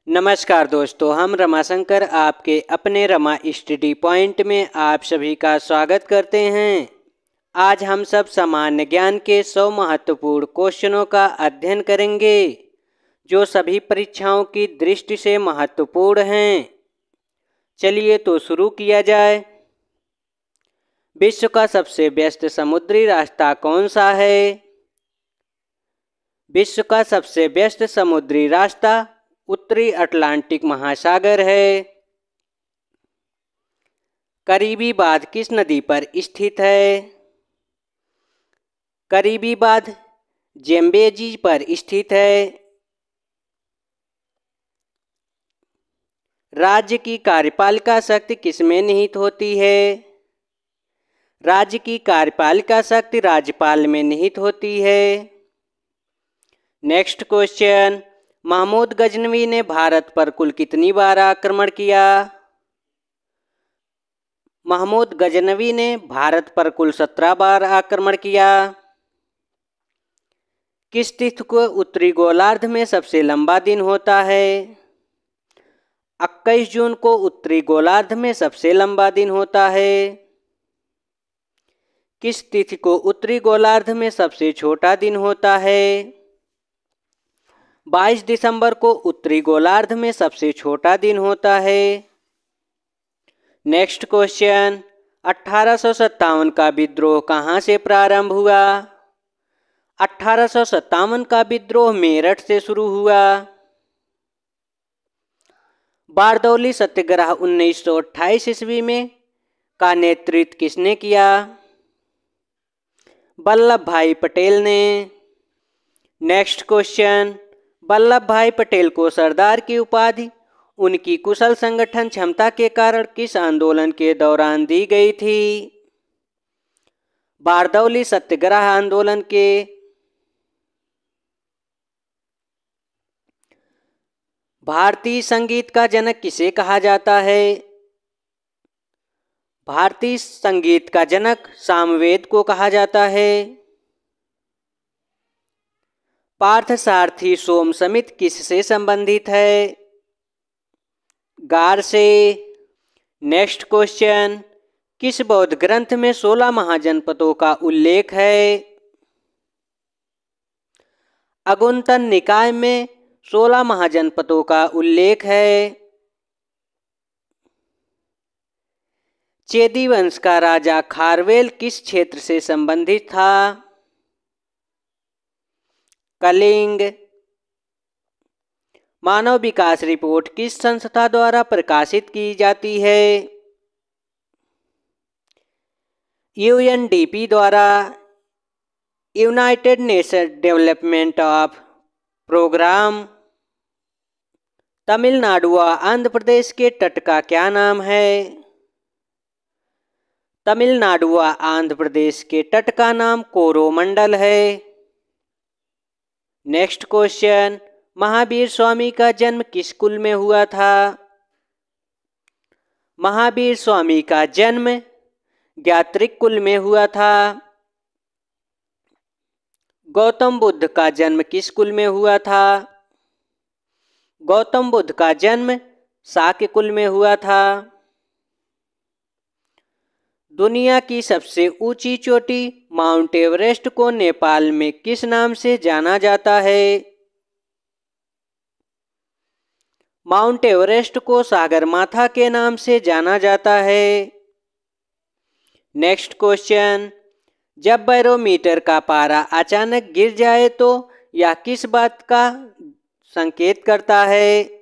नमस्कार दोस्तों, हम रमाशंकर आपके अपने रमा स्टडी पॉइंट में आप सभी का स्वागत करते हैं। आज हम सब सामान्य ज्ञान के 100 महत्वपूर्ण क्वेश्चनों का अध्ययन करेंगे जो सभी परीक्षाओं की दृष्टि से महत्वपूर्ण हैं। चलिए तो शुरू किया जाए। विश्व का सबसे व्यस्त समुद्री रास्ता कौन सा है? विश्व का सबसे व्यस्त समुद्री रास्ता उत्तरी अटलांटिक महासागर है। करीबी बांध किस नदी पर स्थित है? करीबी बांध ज़ेम्बेजी पर स्थित है। राज्य की कार्यपालिका शक्ति किसमें निहित होती है? राज्य की कार्यपालिका शक्ति राज्यपाल में निहित होती है। नेक्स्ट क्वेश्चन, महमूद गजनवी ने भारत पर कुल कितनी बार आक्रमण किया? महमूद गजनवी ने भारत पर कुल 17 बार आक्रमण किया। किस तिथि को उत्तरी गोलार्ध में सबसे लंबा दिन होता है? 21 जून को उत्तरी गोलार्ध में सबसे लंबा दिन होता है। किस तिथि को उत्तरी गोलार्ध में सबसे छोटा दिन होता है? 22 दिसंबर को उत्तरी गोलार्ध में सबसे छोटा दिन होता है। नेक्स्ट क्वेश्चन, 1857 का विद्रोह कहाँ से प्रारंभ हुआ? 1857 का विद्रोह मेरठ से शुरू हुआ। बारदौली सत्याग्रह 1928 ईस्वी में का नेतृत्व किसने किया? वल्लभ भाई पटेल ने। नेक्स्ट क्वेश्चन, वल्लभ भाई पटेल को सरदार की उपाधि उनकी कुशल संगठन क्षमता के कारण किस आंदोलन के दौरान दी गई थी? बारदौली सत्याग्रह आंदोलन के। भारतीय संगीत का जनक किसे कहा जाता है? भारतीय संगीत का जनक सामवेद को कहा जाता है। पार्थसारथी सोम समिति किससे संबंधित है? गार से। नेक्स्ट क्वेश्चन, किस बौद्ध ग्रंथ में 16 महाजनपदों का उल्लेख है? अगुंतन निकाय में 16 महाजनपदों का उल्लेख है। चेदी वंश का राजा खारवेल किस क्षेत्र से संबंधित था? कलिंग। मानव विकास रिपोर्ट किस संस्था द्वारा प्रकाशित की जाती है? यूएनडीपी द्वारा। United Nation development of program. Tamil Nadu व आंध्र प्रदेश के तट का क्या नाम है? तमिलनाडु व आंध्र प्रदेश के तट का नाम कोरोमंडल है। नेक्स्ट क्वेश्चन, महावीर स्वामी का जन्म किस कुल में हुआ था? महावीर स्वामी का जन्म ज्ञात्रिक कुल में हुआ था। गौतम बुद्ध का जन्म किस कुल में हुआ था? गौतम बुद्ध का जन्म शाक्य कुल में हुआ था। दुनिया की सबसे ऊंची चोटी माउंट एवरेस्ट को नेपाल में किस नाम से जाना जाता है? माउंट एवरेस्ट को सागरमाथा के नाम से जाना जाता है। नेक्स्ट क्वेश्चन, जब बैरोमीटर का पारा अचानक गिर जाए तो यह किस बात का संकेत करता है?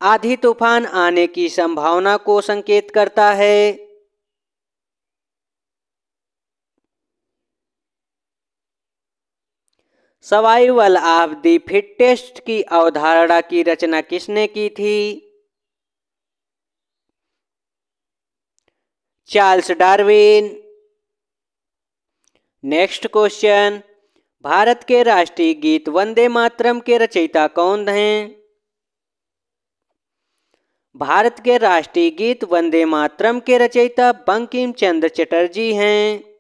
आंधी तूफान आने की संभावना को संकेत करता है। सर्वाइवल ऑफ द फिटेस्ट की अवधारणा की रचना किसने की थी? Charles Darwin. Next question, Bharat के राष्ट्रीय गीत वंदे मातरम के रचयिता कौन हैं? भारत के राष्ट्रीय गीत वंदे मातरम के रचयिता बंकिम चंद्र चटर्जी हैं।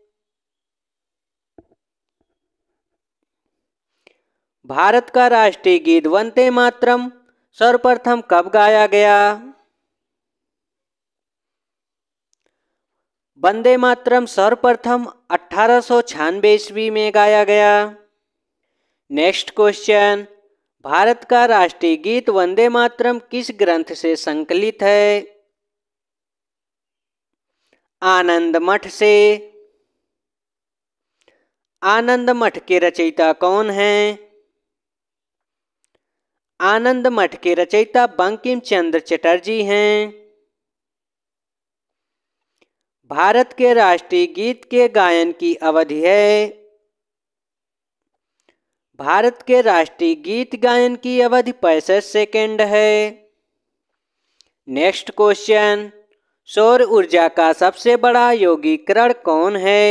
भारत का राष्ट्रीय गीत वंदे मातरम सर्वप्रथम कब गाया गया? वंदे मातरम सर्वप्रथम 1896 ईस्वी में गाया गया। नेक्स्ट क्वेश्चन, भारत का राष्ट्रीय गीत वंदे मातरम किस ग्रंथ से संकलित है? आनंद मठ से। आनंद मठ के रचयिता कौन हैं? आनंद मठ के रचयिता बंकिम चंद्र चटर्जी हैं। भारत के राष्ट्रीय गीत के गायन की अवधि है। भारत के राष्ट्रीय गीत गायन की अवधि 65 सेकेंड है। नेक्स्ट क्वेश्चन, सौर ऊर्जा का सबसे बड़ा यौगिकीकरण कौन है?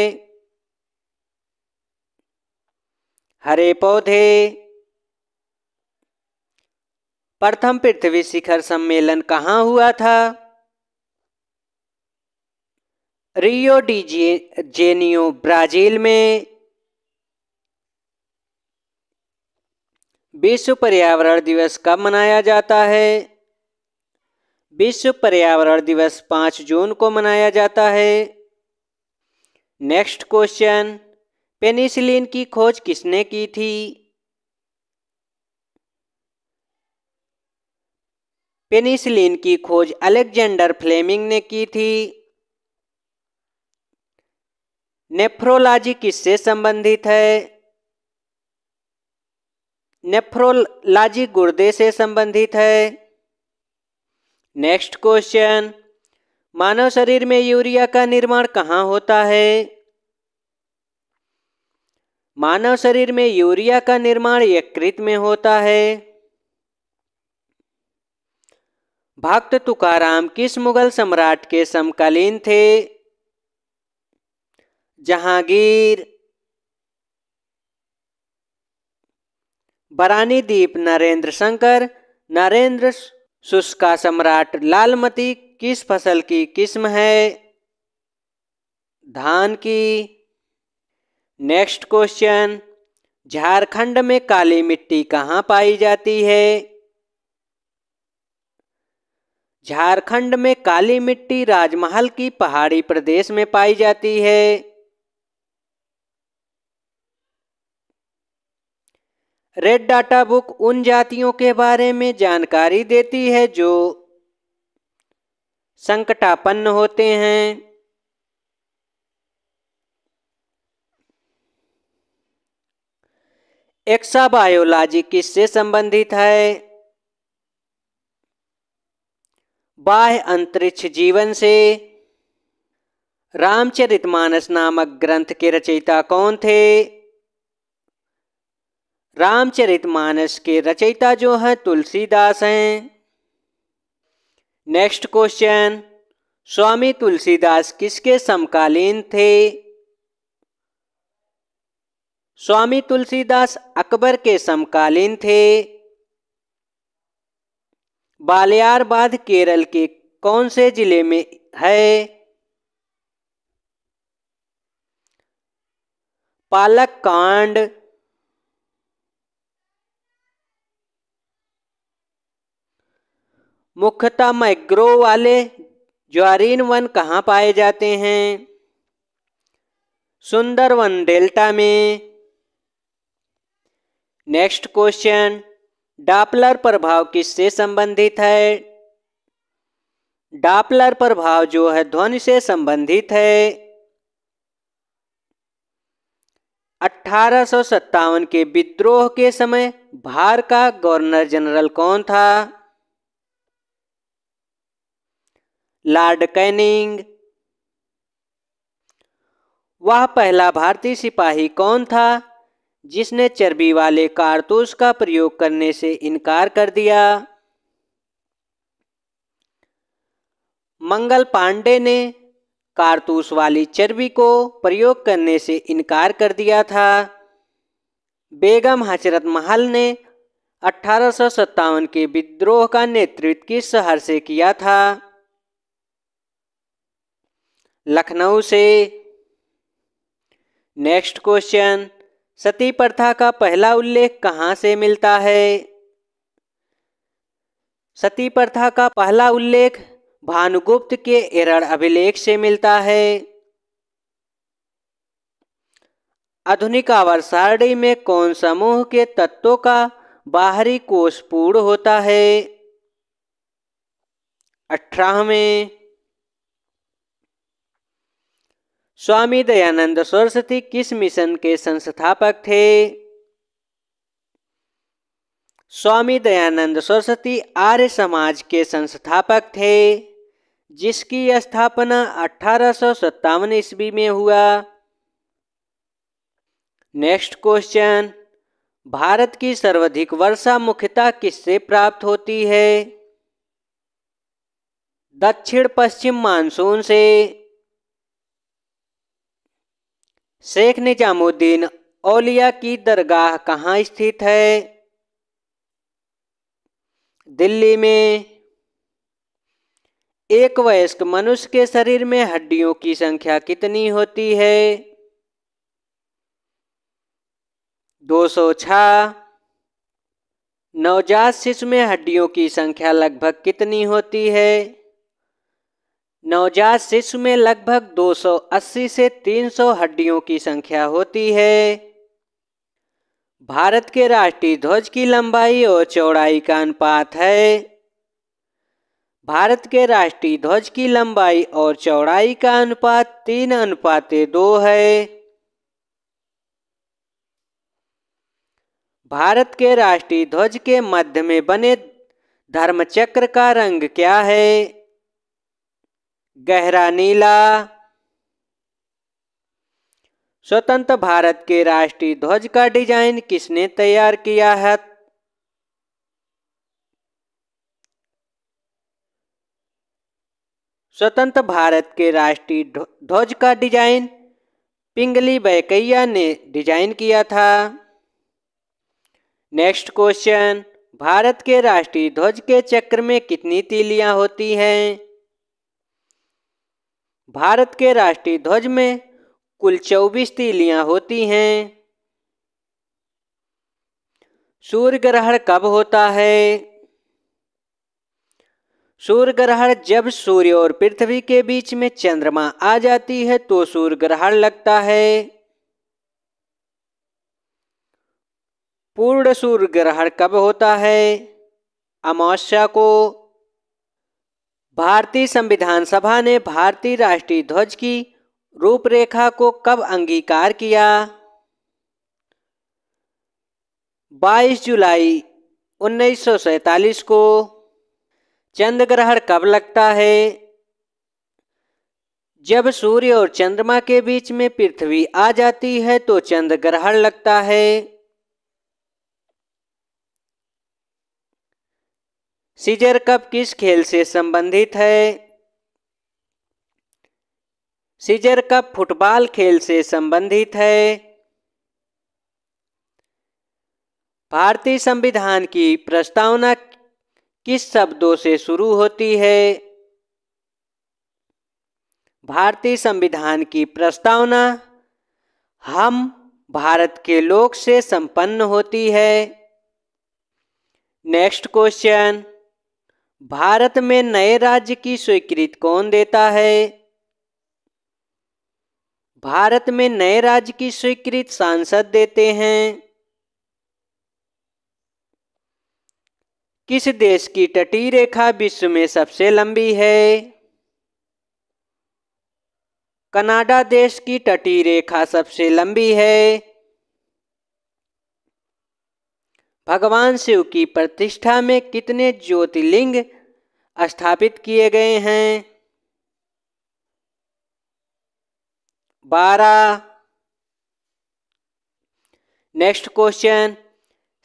हरे पौधे। प्रथम पृथ्वी शिखर सम्मेलन कहाँ हुआ था? रियो डी जेनियो ब्राजील में। विश्व पर्यावरण दिवस कब मनाया जाता है? विश्व पर्यावरण दिवस 5 जून को मनाया जाता है। नेक्स्ट क्वेश्चन, पेनिसिलिन की खोज किसने की थी? पेनिसिलिन की खोज अलेक्जेंडर फ्लेमिंग ने की थी। नेफ्रोलॉजी किससे संबंधित है? नेफ्रोलॉजी गुर्दे से संबंधित है। नेक्स्ट क्वेश्चन, मानव शरीर में यूरिया का निर्माण कहाँ होता है? मानव शरीर में यूरिया का निर्माण यकृत में होता है। भक्त तुकाराम किस मुगल सम्राट के समकालीन थे? जहांगीर। बरानी द्वीप नरेंद्र शंकर नरेंद्र शुष्क का सम्राट लालमती किस फसल की किस्म है? धान की। नेक्स्ट क्वेश्चन, झारखंड में काली मिट्टी कहाँ पाई जाती है? झारखंड में काली मिट्टी राजमहल की पहाड़ी प्रदेश में पाई जाती है। रेड डाटा बुक उन जातियों के बारे में जानकारी देती है जो संकटापन्न होते हैं। एक्साबायोलॉजी किससे संबंधित है? बाह्य अंतरिक्ष जीवन से। रामचरितमानस नामक ग्रंथ के रचयिता कौन थे? रामचरितमानस के रचयिता जो हैं तुलसीदास हैं। नेक्स्ट क्वेश्चन, स्वामी तुलसीदास किसके समकालीन थे? स्वामी तुलसीदास अकबर के समकालीन थे। बालियार बांध केरल के कौन से जिले में है? पालक्काड। मुख्यतः मैंग्रोव वाले ज्वारीन वन कहाँ पाए जाते हैं? सुंदरवन डेल्टा में। नेक्स्ट क्वेश्चन, डॉपलर प्रभाव किससे संबंधित है? डॉपलर प्रभाव जो है ध्वनि से संबंधित है। 1857 के विद्रोह के समय भारत का गवर्नर जनरल कौन था? Lord Canning. वह पहला भारतीय सिपाही कौन था जिसने चर्बी वाले कारतूस का प्रयोग करने से इनकार कर दिया? मंगल पांडे ने कारतूस वाली चर्बी को प्रयोग करने से इनकार कर दिया था। बेगम हजरत महल ने 1857 के विद्रोह का नेतृत्व किस शहर से किया था? लखनऊ से। नेक्स्ट क्वेश्चन, सती प्रथा का पहला उल्लेख कहाँ से मिलता है? सती प्रथा का पहला उल्लेख भानुगुप्त के एरड़ अभिलेख से मिलता है। आधुनिक आवर्त सारणी में कौन समूह के तत्वों का बाहरी कोश पूर्ण होता है? 18वें। स्वामी दयानंद सरस्वती किस मिशन के संस्थापक थे? स्वामी दयानंद सरस्वती आर्य समाज के संस्थापक थे, जिसकी स्थापना 1857 ईस्वी में हुआ। नेक्स्ट क्वेश्चन, भारत की सर्वाधिक वर्षा मुख्यतः किससे प्राप्त होती है? दक्षिण पश्चिम मानसून से। शेख निजामुद्दीन औलिया की दरगाह कहाँ स्थित है? दिल्ली में। एक वयस्क मनुष्य के शरीर में हड्डियों की संख्या कितनी होती है? 206। नवजात शिशु में हड्डियों की संख्या लगभग कितनी होती है? नवजात शिशु में लगभग 280 से 300 हड्डियों की संख्या होती है। भारत के राष्ट्रीय ध्वज की लंबाई और चौड़ाई का अनुपात है। भारत के राष्ट्रीय ध्वज की लंबाई और चौड़ाई का अनुपात 3:2 है। भारत के राष्ट्रीय ध्वज के मध्य में बने धर्मचक्र का रंग क्या है? गहरा नीला। स्वतंत्र भारत के राष्ट्रीय ध्वज का डिजाइन किसने तैयार किया है? स्वतंत्र भारत के राष्ट्रीय ध्वज का डिजाइन पिंगली वेंकैया ने डिजाइन किया था। नेक्स्ट क्वेश्चन, भारत के राष्ट्रीय ध्वज के चक्र में कितनी तीलियां होती हैं? भारत के राष्ट्रीय ध्वज में कुल 24 तीलियां होती हैं। सूर्य ग्रहण कब होता है? सूर्य ग्रहण जब सूर्य और पृथ्वी के बीच में चंद्रमा आ जाती है तो सूर्य ग्रहण लगता है। पूर्ण सूर्य ग्रहण कब होता है? अमावस्या को। भारतीय संविधान सभा ने भारतीय राष्ट्रीय ध्वज की रूपरेखा को कब अंगीकार किया? 22 जुलाई 1947 को। चंद्र ग्रहण कब लगता है? जब सूर्य और चंद्रमा के बीच में पृथ्वी आ जाती है तो चंद्र ग्रहण लगता है। सीजर कप किस खेल से संबंधित है? सीजर कप फुटबॉल खेल से संबंधित है। भारतीय संविधान की प्रस्तावना किस शब्दों से शुरू होती है? भारतीय संविधान की प्रस्तावना हम भारत के लोक से संपन्न होती है। नेक्स्ट क्वेश्चन, भारत में नए राज्य की स्वीकृति कौन देता है? भारत में नए राज्य की स्वीकृति सांसद देते हैं। किस देश की तटीय रेखा विश्व में सबसे लंबी है? कनाडा देश की तटीय रेखा सबसे लंबी है। भगवान शिव की प्रतिष्ठा में कितने ज्योतिर्लिंग स्थापित किए गए हैं? 12। नेक्स्ट क्वेश्चन,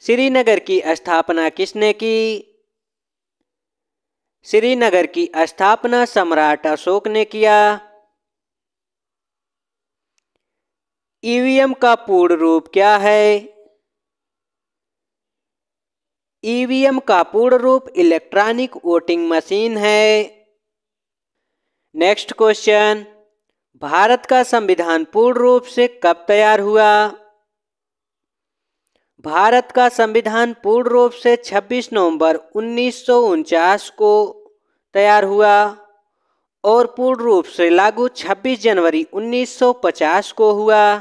श्रीनगर की स्थापना किसने की? श्रीनगर की स्थापना सम्राट अशोक ने किया। ईवीएम का पूर्ण रूप क्या है? ईवीएम का पूर्ण रूप इलेक्ट्रॉनिक वोटिंग मशीन है। नेक्स्ट क्वेश्चन, भारत का संविधान पूर्ण रूप से कब तैयार हुआ? भारत का संविधान पूर्ण रूप से 26 नवंबर 1949 को तैयार हुआ और पूर्ण रूप से लागू 26 जनवरी 1950 को हुआ।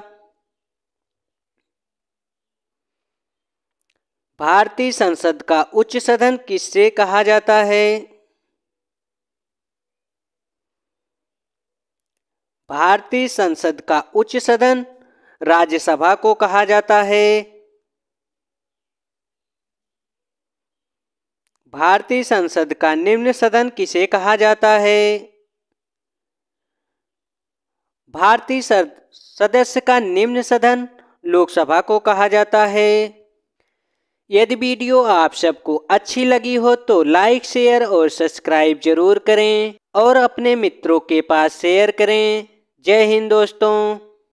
भारतीय संसद का उच्च सदन किसे कहा जाता है? भारतीय संसद का उच्च सदन राज्यसभा को कहा जाता है। भारतीय संसद का निम्न सदन किसे कहा जाता है? भारतीय सदस्य का निम्न सदन लोकसभा को कहा जाता है। यदि वीडियो आप सबको अच्छी लगी हो तो लाइक, शेयर और सब्सक्राइब जरूर करें और अपने मित्रों के पास शेयर करें। जय हिंद दोस्तों।